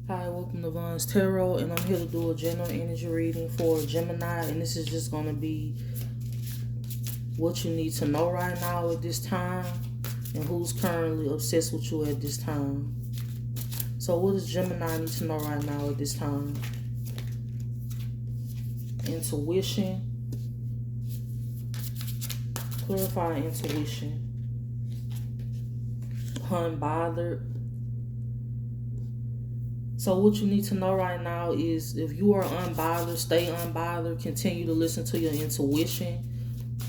Hi, welcome to Von's Tarot, and I'm here to do a general energy reading for Gemini, and this is just going to be what you need to know right now at this time, and who's currently obsessed with you at this time. So what does Gemini need to know right now at this time? Intuition. Clarify intuition. Unbothered. So what you need to know right now is if you are unbothered, stay unbothered. Continue to listen to your intuition.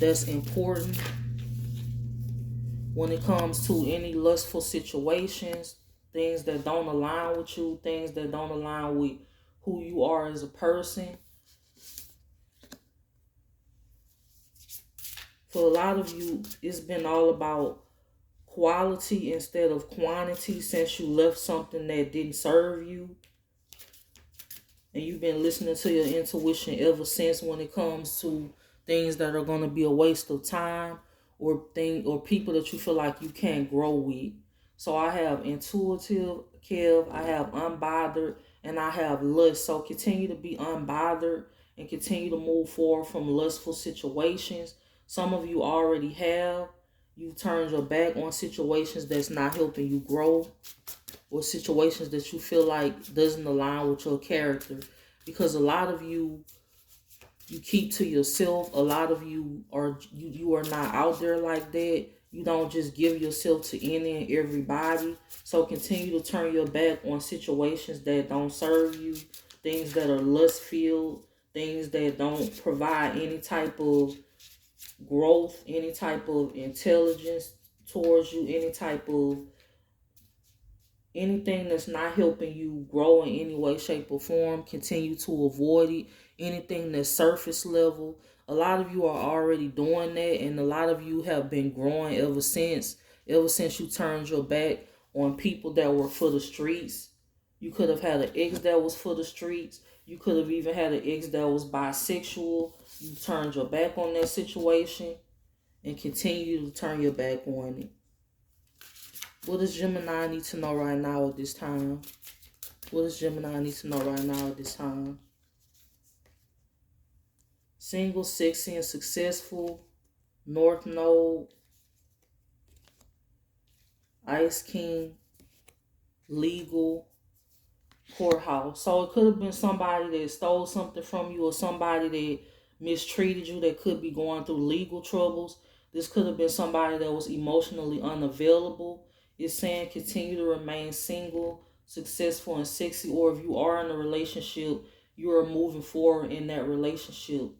That's important when it comes to any lustful situations, things that don't align with you, things that don't align with who you are as a person. For a lot of you, it's been all about quality instead of quantity since you left something that didn't serve you. And you've been listening to your intuition ever since when it comes to things that are going to be a waste of time or people that you feel like you can't grow with. So I have intuitive, Kev, I have unbothered, and I have lust. So continue to be unbothered and continue to move forward from lustful situations. Some of you already have. You turned your back on situations that's not helping you grow, or situations that you feel like doesn't align with your character. Because a lot of you keep to yourself. A lot of you are not out there like that. You don't just give yourself to any and everybody. So continue to turn your back on situations that don't serve you, things that are lust filled, things that don't provide any type of growth, any type of intelligence towards you, anything that's not helping you grow in any way, shape, or form. Continue to avoid it. Anything that's surface level. A lot of you are already doing that, and a lot of you have been growing ever since you turned your back on people that were for the streets. You could have had an ex that was for the streets. You could have even had an ex that was bisexual. You turned your back on that situation and continue to turn your back on it. What does Gemini need to know right now at this time? What does Gemini need to know right now at this time? Single, sexy, and successful. North Node. Ice King. Legal. Courthouse. So it could have been somebody that stole something from you, or somebody that mistreated you, that could be going through legal troubles. This could have been somebody that was emotionally unavailable. It's saying continue to remain single, successful, and sexy. Or if you are in a relationship, you are moving forward in that relationship.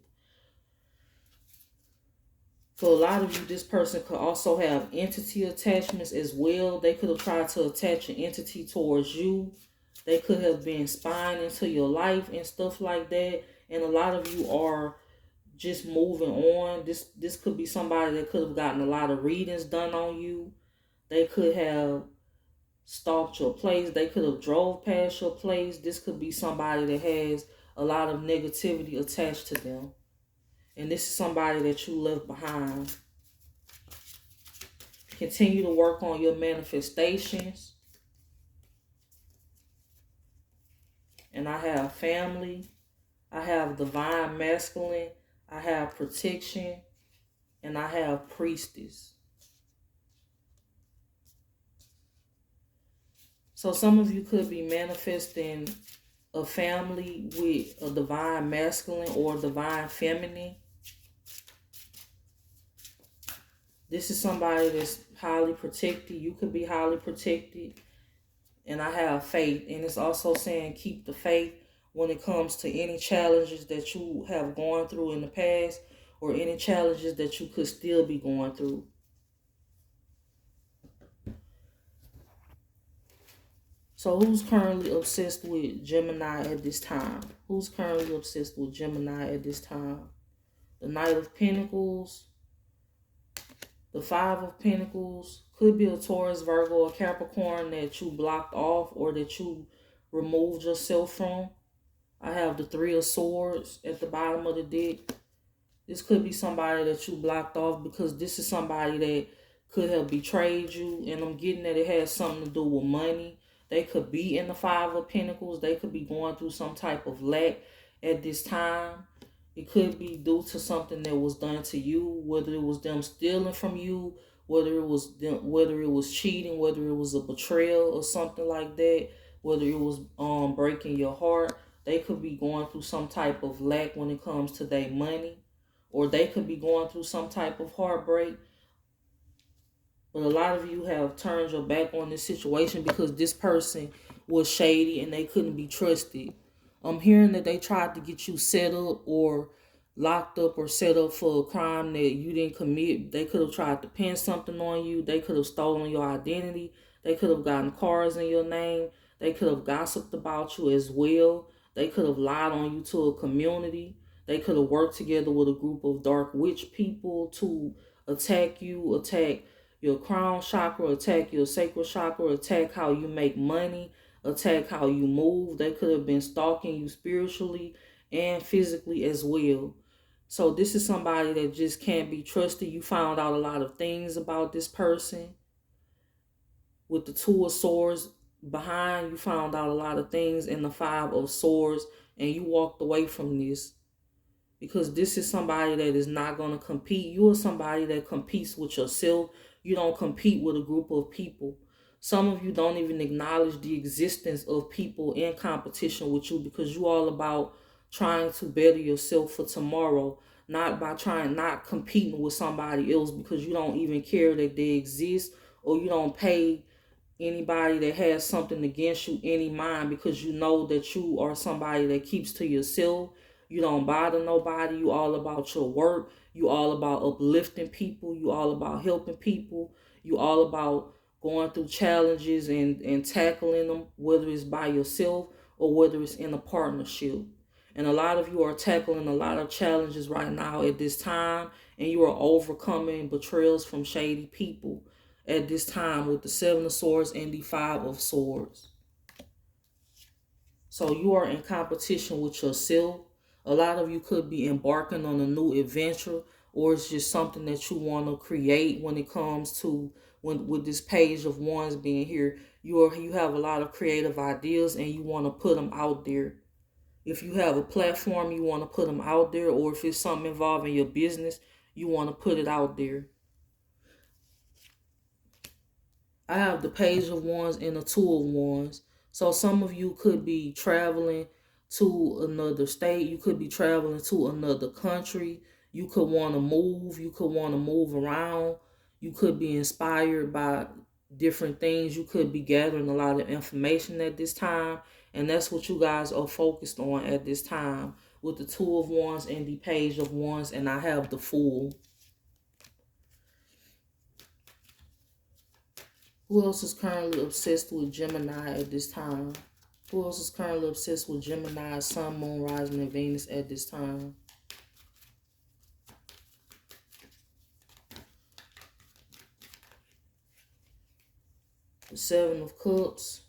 For a lot of you, this person could also have entity attachments as well. They could have tried to attach an entity towards you. They could have been spying into your life and stuff like that. And a lot of you are just moving on. This could be somebody that could have gotten a lot of readings done on you. They could have stalked your place. They could have drove past your place. This could be somebody that has a lot of negativity attached to them. And this is somebody that you left behind. Continue to work on your manifestations. And I have family. I have divine masculine. I have protection. And I have priestess. So some of you could be manifesting a family with a divine masculine or divine feminine. This is somebody that's highly protected. You could be highly protected. And I have faith. And it's also saying keep the faith when it comes to any challenges that you have gone through in the past, or any challenges that you could still be going through. So who's currently obsessed with Gemini at this time? Who's currently obsessed with Gemini at this time? The Knight of Pentacles. The Five of Pentacles. Could be a Taurus, Virgo, or Capricorn that you blocked off or that you removed yourself from. I have the Three of Swords at the bottom of the deck. This could be somebody that you blocked off because this is somebody that could have betrayed you. And I'm getting that it has something to do with money. They could be in the Five of Pentacles. They could be going through some type of lack at this time. It could be due to something that was done to you, whether it was them stealing from you, whether it was cheating, whether it was a betrayal or something like that, whether it was breaking your heart. They could be going through some type of lack when it comes to their money, or they could be going through some type of heartbreak. But a lot of you have turned your back on this situation because this person was shady and they couldn't be trusted. I'm hearing that they tried to get you set up or locked up or set up for a crime that you didn't commit. They could have tried to pin something on you. They could have stolen your identity. They could have gotten cars in your name. They could have gossiped about you as well. They could have lied on you to a community. They could have worked together with a group of dark witch people to attack you, attack your crown chakra, attack your sacral chakra, attack how you make money, attack how you move. They could have been stalking you spiritually and physically as well. So this is somebody that just can't be trusted. You found out a lot of things about this person. With the Two of Swords behind, you found out a lot of things in the Five of Swords, and you walked away from this. Because this is somebody that is not going to compete. You are somebody that competes with yourself. You don't compete with a group of people. Some of you don't even acknowledge the existence of people in competition with you because you all about trying to better yourself for tomorrow, not not competing with somebody else because you don't even care that they exist, or you don't pay anybody that has something against you any mind because you know that you are somebody that keeps to yourself. You don't bother nobody. You all about your work. You all about uplifting people. You all about helping people. You all about going through challenges and tackling them, whether it's by yourself or whether it's in a partnership. And a lot of you are tackling a lot of challenges right now at this time, and you are overcoming betrayals from shady people at this time with the Seven of Swords and the Five of Swords. So you are in competition with yourself. A lot of you could be embarking on a new adventure, or it's just something that you want to create when it comes to with this Page of Wands being here. You have a lot of creative ideas and you want to put them out there. If you have a platform, you want to put them out there, or if it's something involving your business, you want to put it out there. I have the Page of Wands and the Two of Wands. So some of you could be traveling to another state. You could be traveling to another country. You could want to move. You could want to move around. You could be inspired by different things. You could be gathering a lot of information at this time. And that's what you guys are focused on at this time with the Two of Wands and the Page of Wands. And I have the Fool. Who else is currently obsessed with Gemini at this time? Who else is currently obsessed with Gemini, Sun, Moon, Rising, and Venus at this time? The Seven of Cups.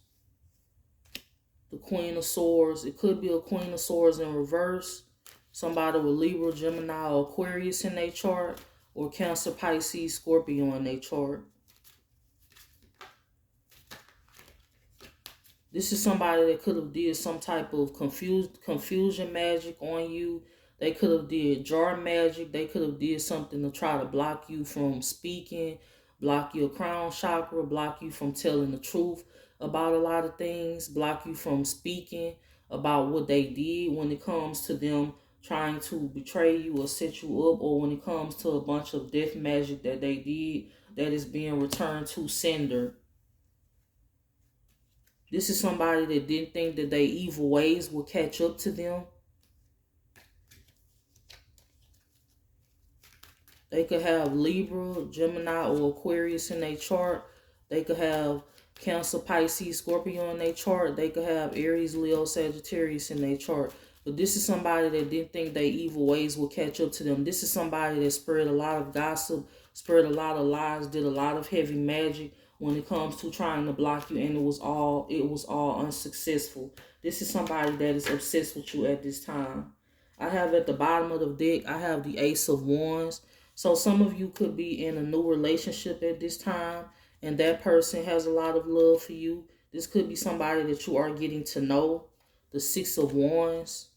The Queen of Swords. It could be a Queen of Swords in reverse. Somebody with Libra, Gemini, or Aquarius in their chart. Or Cancer, Pisces, Scorpio in their chart. This is somebody that could have did some type of confusion magic on you. They could have did jar magic. They could have did something to try to block you from speaking, block your crown chakra, block you from telling the truth about a lot of things, block you from speaking about what they did when it comes to them trying to betray you or set you up, or when it comes to a bunch of death magic that they did that is being returned to sender. This is somebody that didn't think that their evil ways would catch up to them. They could have Libra, Gemini, or Aquarius in their chart. They could have Cancer, Pisces, Scorpio in their chart. They could have Aries, Leo, Sagittarius in their chart. But this is somebody that didn't think their evil ways would catch up to them. This is somebody that spread a lot of gossip, spread a lot of lies, did a lot of heavy magic when it comes to trying to block you, and it was all unsuccessful. This is somebody that is obsessed with you at this time. I have at the bottom of the deck, I have the Ace of Wands. So some of you could be in a new relationship at this time, and that person has a lot of love for you. This could be somebody that you are getting to know. The Six of Wands.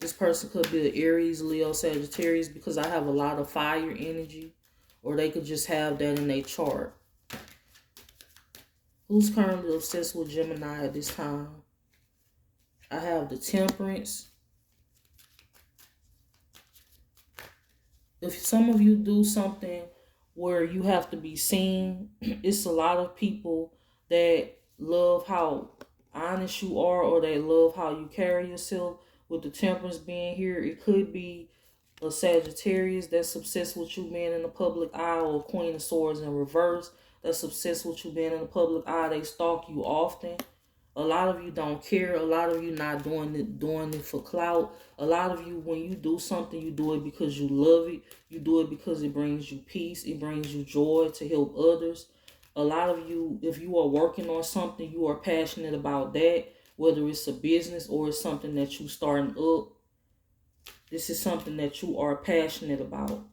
This person could be an Aries, Leo, Sagittarius, because I have a lot of fire energy. Or they could just have that in their chart. Who's currently obsessed with Gemini at this time? I have the Temperance. If some of you do something where you have to be seen, it's a lot of people that love how honest you are, or they love how you carry yourself. With the Temperance being here, it could be a Sagittarius that's obsessed with you being in the public eye, or Queen of Swords in reverse that's obsessed with you being in the public eye. They stalk you often. A lot of you don't care. A lot of you not doing it for clout. A lot of you, when you do something, you do it because you love it. You do it because it brings you peace. It brings you joy to help others. A lot of you, if you are working on something, you are passionate about that, whether it's a business or it's something that you starting up. This is something that you are passionate about.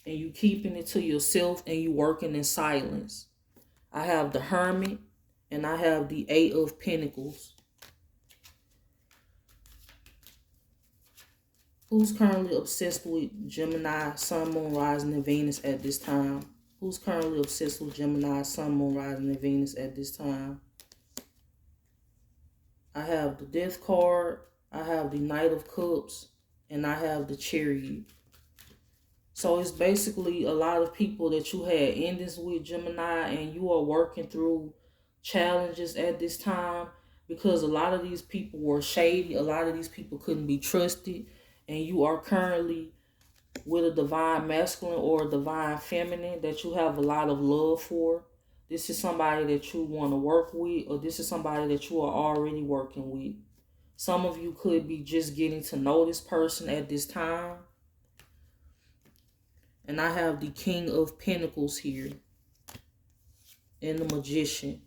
And you keeping it to yourself, and you working in silence. I have the Hermit, and I have the Eight of Pentacles. Who's currently obsessed with Gemini, Sun, Moon, Rising, and Venus at this time? Who's currently obsessed with Gemini, Sun, Moon, Rising, and Venus at this time? I have the Death card, I have the Knight of Cups, and I have the Chariot. So it's basically a lot of people that you had endings with, Gemini, and you are working through challenges at this time, because a lot of these people were shady. A lot of these people couldn't be trusted, and you are currently with a divine masculine or a divine feminine that you have a lot of love for. This is somebody that you want to work with, or this is somebody that you are already working with. Some of you could be just getting to know this person at this time. And I have the King of Pentacles here and the Magician.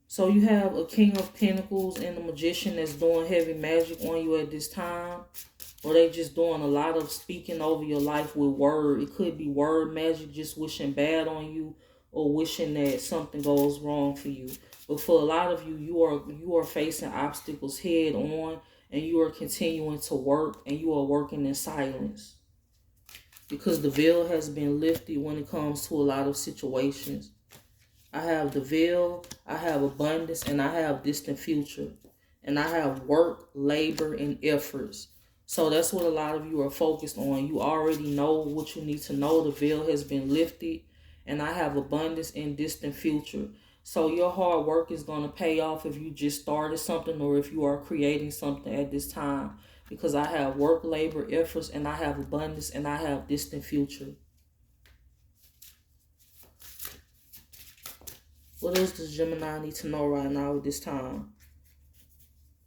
So you have a King of Pentacles and the Magician that's doing heavy magic on you at this time. Or they just doing a lot of speaking over your life with word. It could be word magic, just wishing bad on you, or wishing that something goes wrong for you. But for a lot of you, you are facing obstacles head on, and you are continuing to work, and you are working in silence. Because the veil has been lifted when it comes to a lot of situations. I have the veil, I have abundance, and I have distant future. And I have work, labor, and efforts. So that's what a lot of you are focused on. You already know what you need to know. The veil has been lifted, and I have abundance and distant future. So your hard work is going to pay off if you just started something, or if you are creating something at this time. Because I have work, labor, efforts, and I have abundance, and I have distant future. What else does Gemini need to know right now at this time?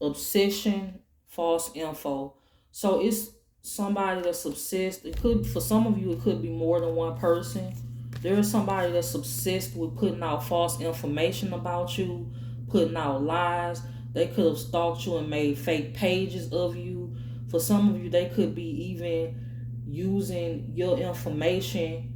Obsession, false info. So it's somebody that's obsessed. It could, for some of you, it could be more than one person. There is somebody that's obsessed with putting out false information about you, putting out lies. They could have stalked you and made fake pages of you. For some of you, they could be even using your information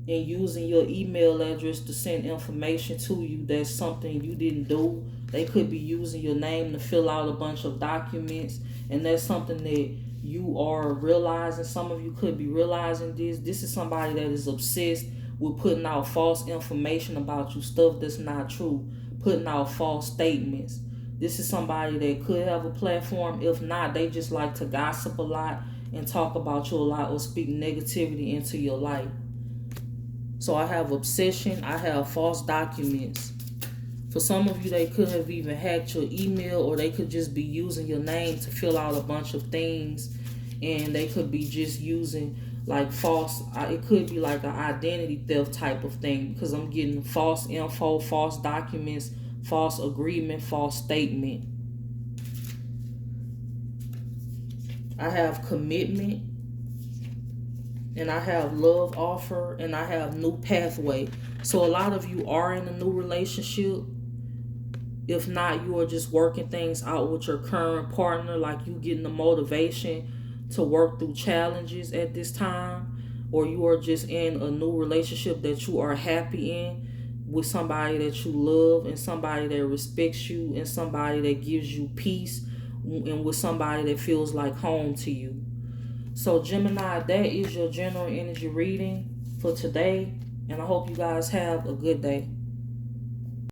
and using your email address to send information to you that's something you didn't do. They could be using your name to fill out a bunch of documents, and that's something that you are realizing. Some of you could be realizing this. This is somebody that is obsessed with putting out false information about you, stuff that's not true, putting out false statements. This is somebody that could have a platform. If not, they just like to gossip a lot and talk about you a lot, or speak negativity into your life. So I have obsession, I have false documents. For some of you, they could have even hacked your email, or they could just be using your name to fill out a bunch of things, and they could be just using like false, it could be like an identity theft type of thing, because I'm getting false info, false documents, false agreement, false statement. I have commitment, and I have love offer, and I have new pathway. So a lot of you are in a new relationship. If not, you are just working things out with your current partner, like you getting the motivation to work through challenges at this time, or you are just in a new relationship that you are happy in with somebody that you love and somebody that respects you and somebody that gives you peace and with somebody that feels like home to you. So Gemini, that is your general energy reading for today, and I hope you guys have a good day.